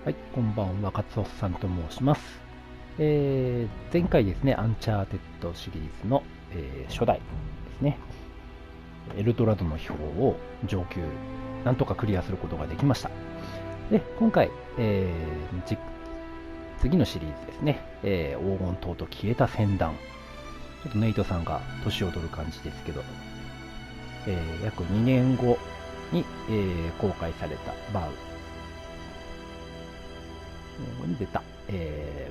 はい、こんばんは、Katsuossanと申します。前回ですね、アンチャーテッドシリーズの、初代ですね、エルドラドの表を上級、なんとかクリアすることができました。で、今回、次のシリーズですね、黄金刀と消えた船団。ちょっとネイトさんが年を取る感じですけど、約2年後に、公開されたバウに出た、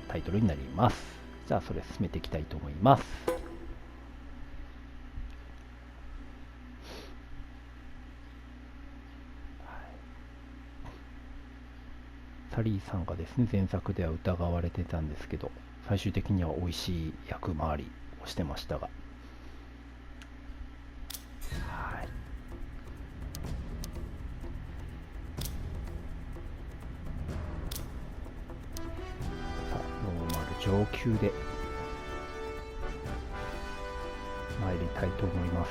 タイトルになります。じゃあそれ進めていきたいと思います。サリーさんがですね、前作では疑われてたんですけど、最終的には美味しい役回りをしてましたが、はい、さあノーマル上級で参りたいと思います。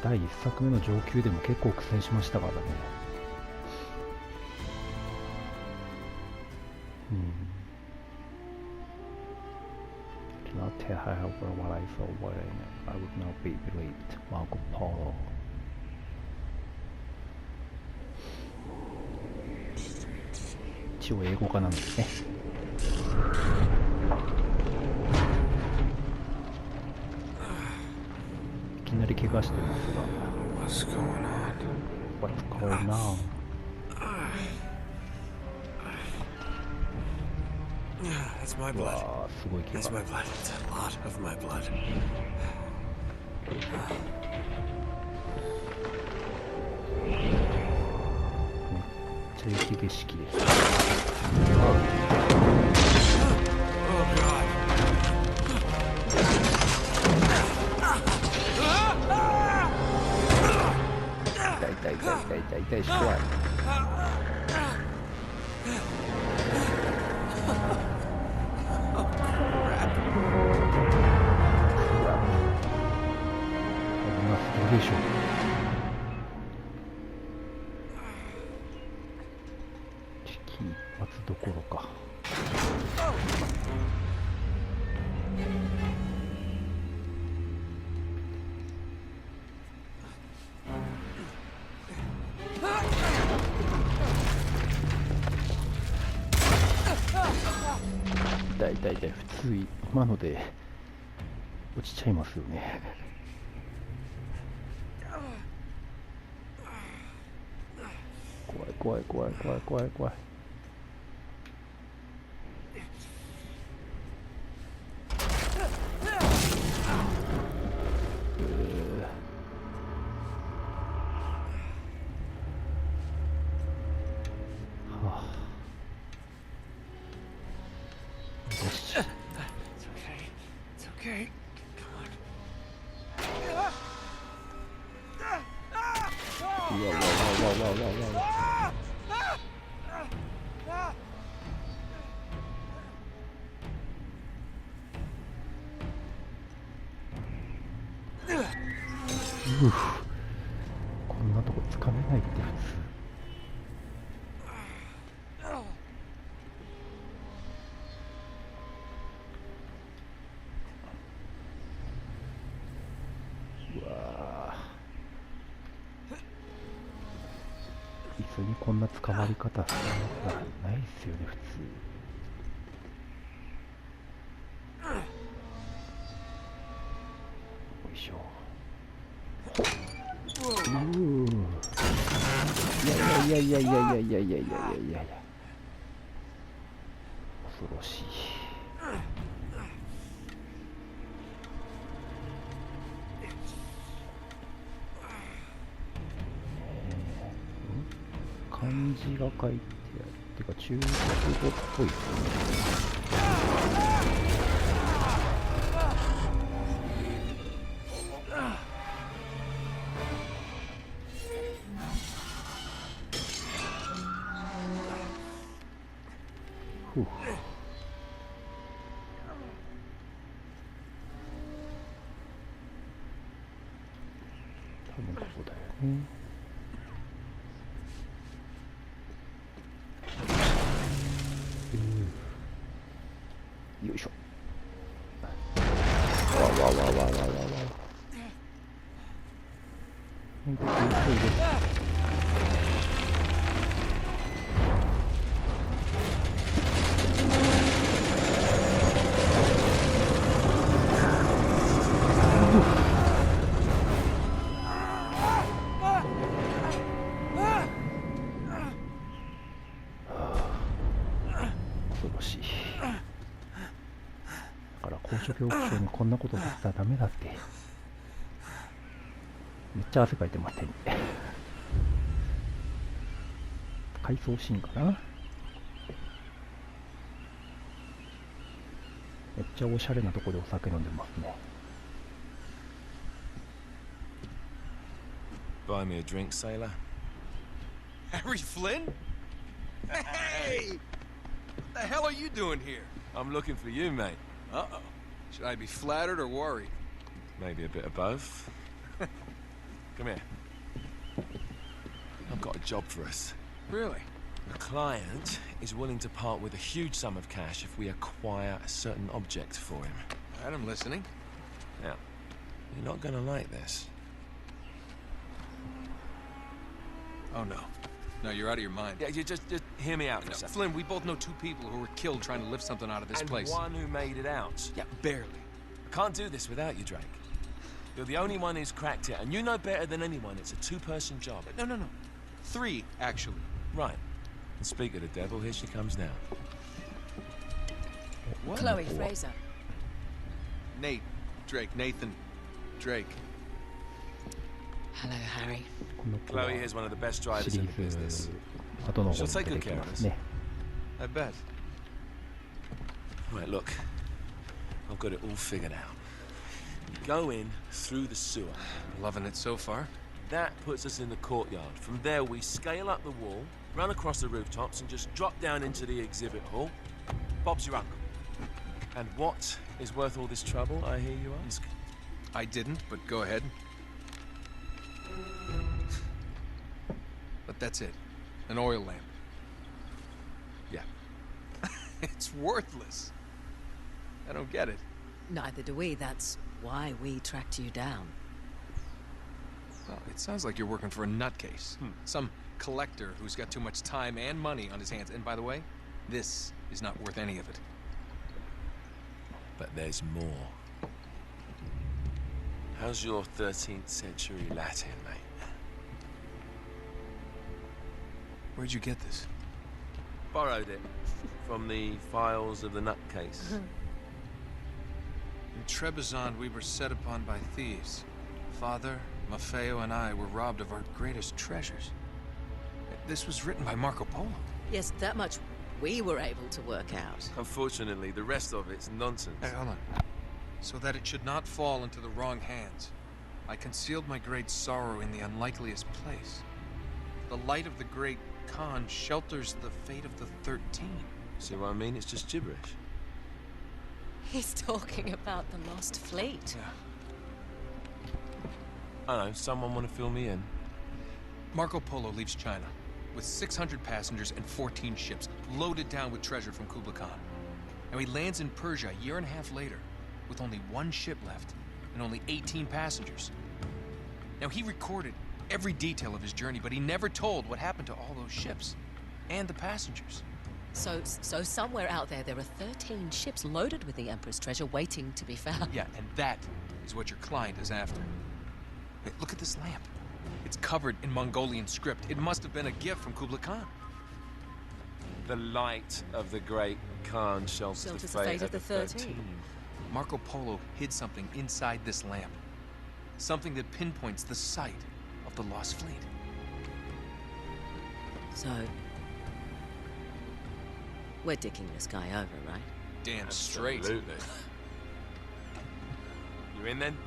第1作目の上級でも結構苦戦しましたからね。Cannot tell how what I saw when I would not be believed. Marco Polo. 一応英語化なんですね。いきなり怪我してますが。What's going on? That's my blood. わー、すごい怪 That's 我。 my blood. It's a lot of my blood. めっちゃ雪景色です。Oh God. 痛いし怖い。どうでしょう。危機一髪どころか。痛い普通今ので落ちちゃいますよね。怖い。It's okay. Come on. うわこんなとこつかめないって普通。うわ椅子にこんな捕まり方ないですよね普通。よいしょ。いや恐ろしい。漢字が書いてあるっていうか中国語っぽいですね。ふう。多分ここだよね。恐ろしい。だから高所恐怖症にこんなことさせたらダメだって。めっちゃ汗かいてます、手に。回想シーンかな。めっちゃおしゃれなとこでお酒飲んでますね。Buy me a drink, sailor. Harry Flynn? Hey! What the hell are you doing here? I'm looking for you, mate. Uh-oh. Should I be flattered or worried? Maybe a bit of both. Come here. I've got a job for us. Really? A client is willing to part with a huge sum of cash if we acquire a certain object for him. All right, I'm listening. Now, you're not gonna like this. Oh, no. No, you're out of your mind. Yeah, you just hear me out for a No, second. Flynn, we both know two people who were killed trying to lift something out of this And place. one who made it out. Yeah, barely. I can't do this without you, Drake. You're the only one who's cracked it, and you know better than anyone it's a two-person job. No. Three, actually. Right. And speak of the devil, here she comes now. What? Chloe Fraser. Nate. Drake. Nathan. Drake. Hello, Harry. この子 Chloe は is one of the best シ drivers リ in the ーズ business. 後の方に出てきますね。 I bet. Right, look. I've got it all figured out. Go in through the sewer. Loving it so far. That puts us in the courtyard. From there, we scale up the wall, run across the rooftops, and just drop down into the exhibit hall. Bob's your uncle. And what is worth all this trouble, I hear you ask? I didn't, but go ahead. But that's it. An oil lamp. Yeah. It's worthless. I don't get it. Neither do we. That's why we tracked you down. Well, it sounds like you're working for a nutcase. Some collector who's got too much time and money on his hands. And by the way, this is not worth any of it. But there's more. How's your 13th century Latin, mate? Where'd you get this? Borrowed it from the files of the nutcase. In Trebizond, we were set upon by thieves. Father, Maffeo, and I were robbed of our greatest treasures. This was written by Marco Polo. Yes, that much we were able to work out. Unfortunately, the rest of it's nonsense. Hey, hold on. So that it should not fall into the wrong hands, I concealed my great sorrow in the unlikeliest place. The light of the great Khan shelters the fate of the 13. See what I mean? It's just gibberish. He's talking about the lost fleet. Yeah. I don't know, someone want to fill me in? Marco Polo leaves China with 600 passengers and 14 ships loaded down with treasure from Kublai Khan. Now he lands in Persia a year and a half later with only one ship left and only 18 passengers. Now he recorded every detail of his journey, but he never told what happened to all those ships and the passengers. So somewhere out there are 13 ships loaded with the Emperor's treasure waiting to be found. Yeah, and that is what your client is after. Hey, look at this lamp. It's covered in Mongolian script. It must have been a gift from Kublai Khan. The light of the great Khan shelters the fate of the 13. Marco Polo hid something inside this lamp. Something that pinpoints the site of the lost fleet. So we're dicking this guy over, right? Damn straight. Absolutely. You in then?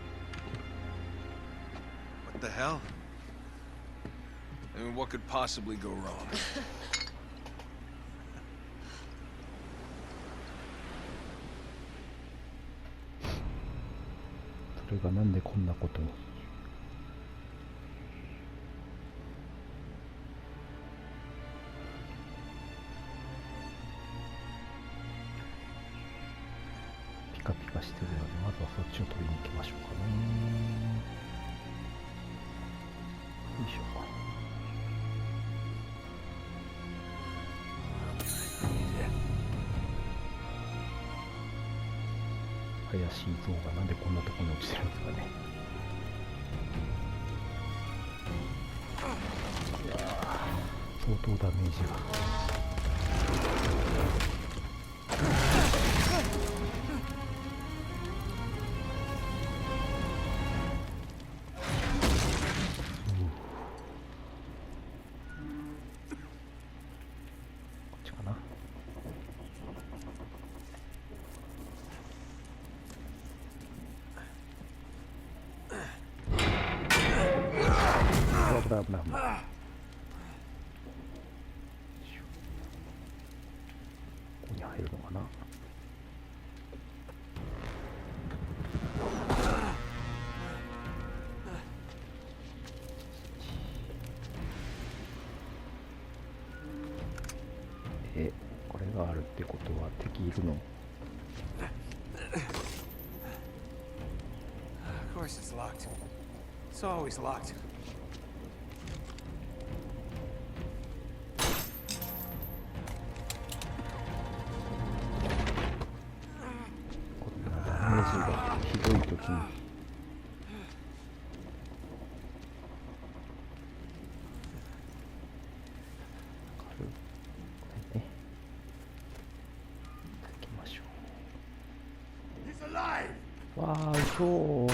What the hell? I mean, what could possibly go wrong? それがなんでこんなことに。ピカピカしてるので、まずはそっちを取りに行きましょうかね。しょ。怪しい像がなんでこんなところに落ちてるんですかね。いや相当ダメージが。こっちかな。危ない危ない危ない。ここに入るのかな。これがあるってことは敵いるの？ Of course it's locked. It's always locked. こんなダメージがひどい時にわあ、嘘。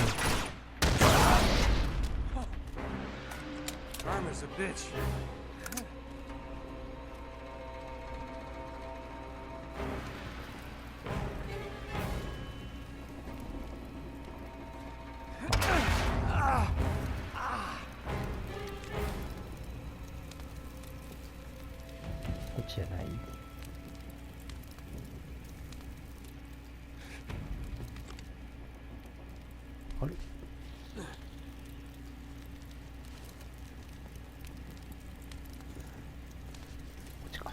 Armor's a bitch. こっちじゃない。あれ？こっちか。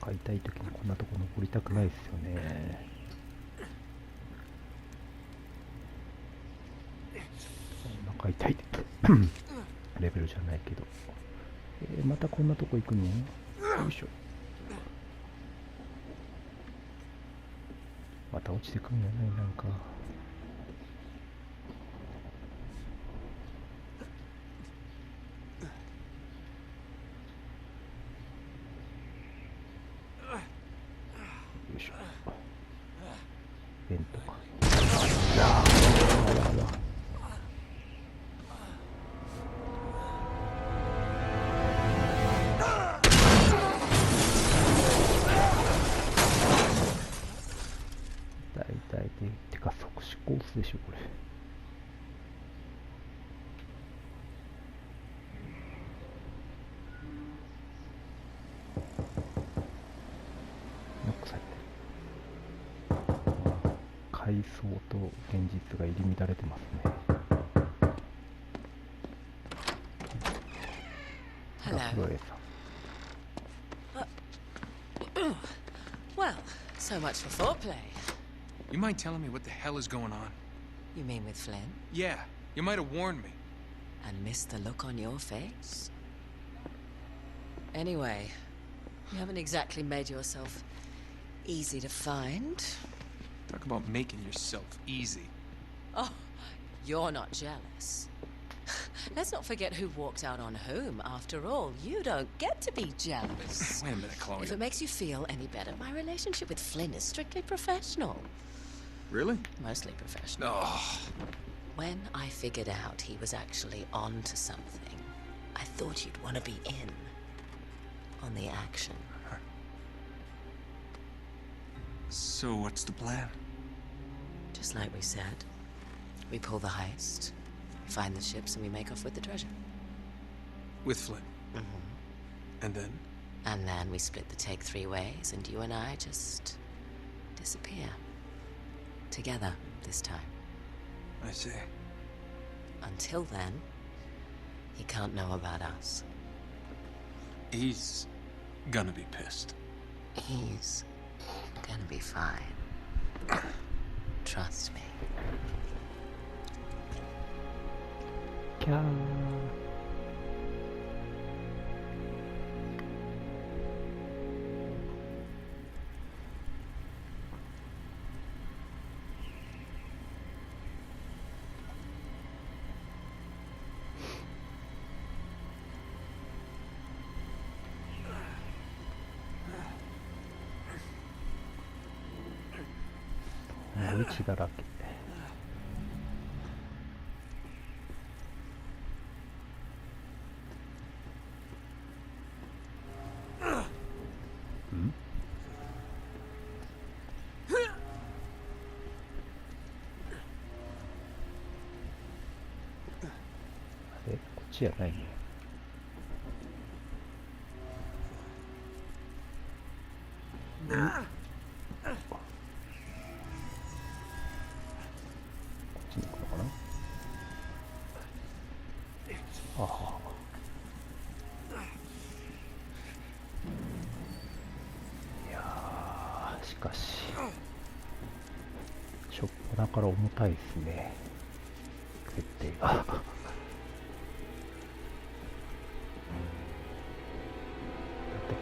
買いたいときにこんなとこ登りたくないですよね。お腹痛いってレベルじゃないけど、またこんなとこ行くの？よいしょ。また落ちてくんやない、なんか。よいしょ。ベントか。てか即死コースでしょこれ。ノックされてる。階層と現実が入り乱れてますね。フロエさん。Well, so much for foreplay. You mind telling me what the hell is going on? You mean with Flynn? Yeah, you might have warned me. And missed the look on your face? Anyway, you haven't exactly made yourself easy to find. Talk about making yourself easy. Oh, you're not jealous. Let's not forget who walked out on whom. After all, you don't get to be jealous. Wait a minute, Chloe. If it makes you feel any better, my relationship with Flynn is strictly professional. Really? Mostly professional. Oh. When I figured out he was actually on to something, I thought you'd want to be in on the action. So what's the plan? Just like we said, we pull the heist, find the ships, and we make off with the treasure. With Flynn? Mm-hmm. And then? And then we split the take 3 ways, and you and I just disappear. Together, this time. I see. Until then, he can't know about us. He's gonna be pissed. He's gonna be fine. trust me. キャー。血だらけ。ん？あれ、こっちじゃないね。しかし、しょっぱなから重たいですね、設定が。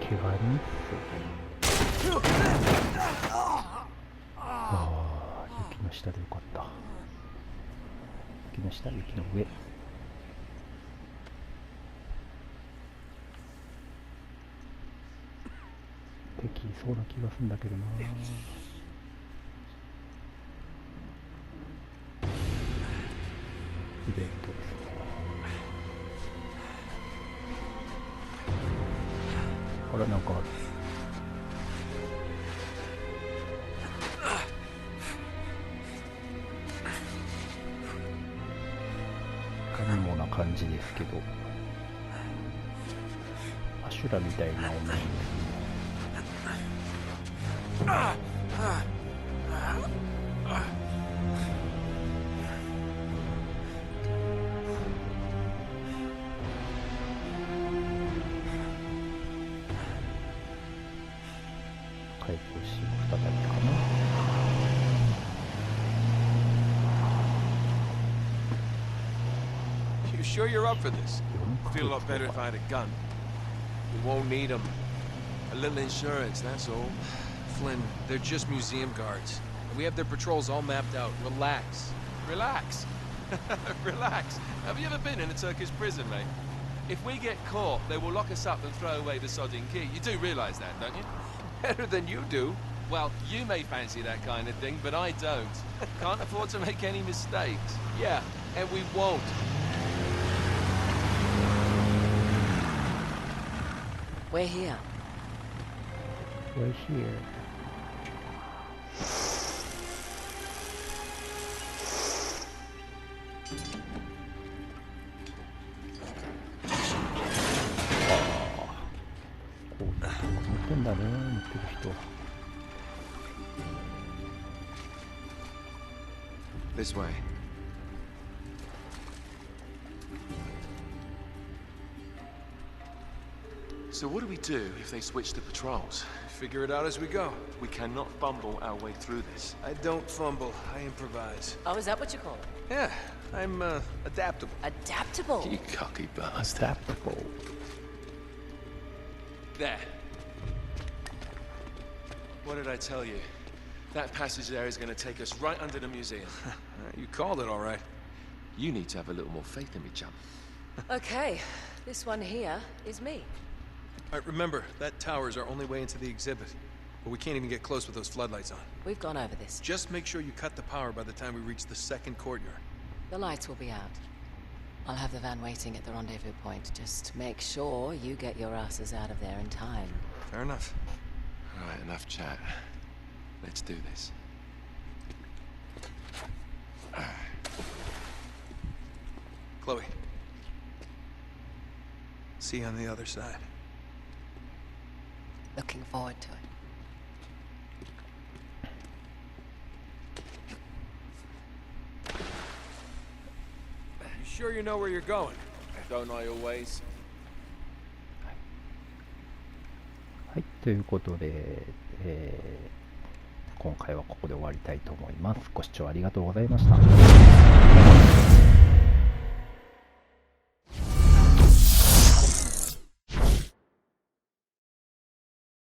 怪我人っすよ。雪の下でよかった。雪の下、雪の上。敵いそうな気がするんだけどな。イベントですね。あれ、なんかある。神もな感じですけど、アシュラみたいな女ですね。回復し再びかな。You sure you're up for this? Feel a lot better if I had a gun. We won't need them. A little insurance, that's all. Flynn, they're just museum guards. We have their patrols all mapped out. Relax. Relax. Relax. Have you ever been in a Turkish prison, mate? If we get caught, they will lock us up and throw away the sodding key. You do realise that, don't you? Better than you do. Well, you may fancy that kind of thing, but I don't. Can't afford to make any mistakes. Yeah, and we won't. We're here. We're here. This way. So what do we do if they switch the patrols? Figure it out as we go. We cannot fumble our way through this. I don't fumble, I improvise. Oh, is that what you call it? Yeah, I'm, adaptable. Adaptable? You cocky bastard. Adaptable. There. What did I tell you? That passage there is going to take us right under the museum. You called it all right. You need to have a little more faith in me, chum. Okay, this one here is me. All right, remember, that tower's our only way into the exhibit. But we can't even get close with those floodlights on. We've gone over this. Just make sure you cut the power by the time we reach the second courtyard. The lights will be out. I'll have the van waiting at the rendezvous point. Just make sure you get your asses out of there in time. Fair enough. All right, enough chat. Let's do this. Chloe. See you on the other side. Looking forward to it. You sure you know where you're going? Don't I always? はい、ということで、今回はここで終わりたいと思います。ご視聴ありがとうございました。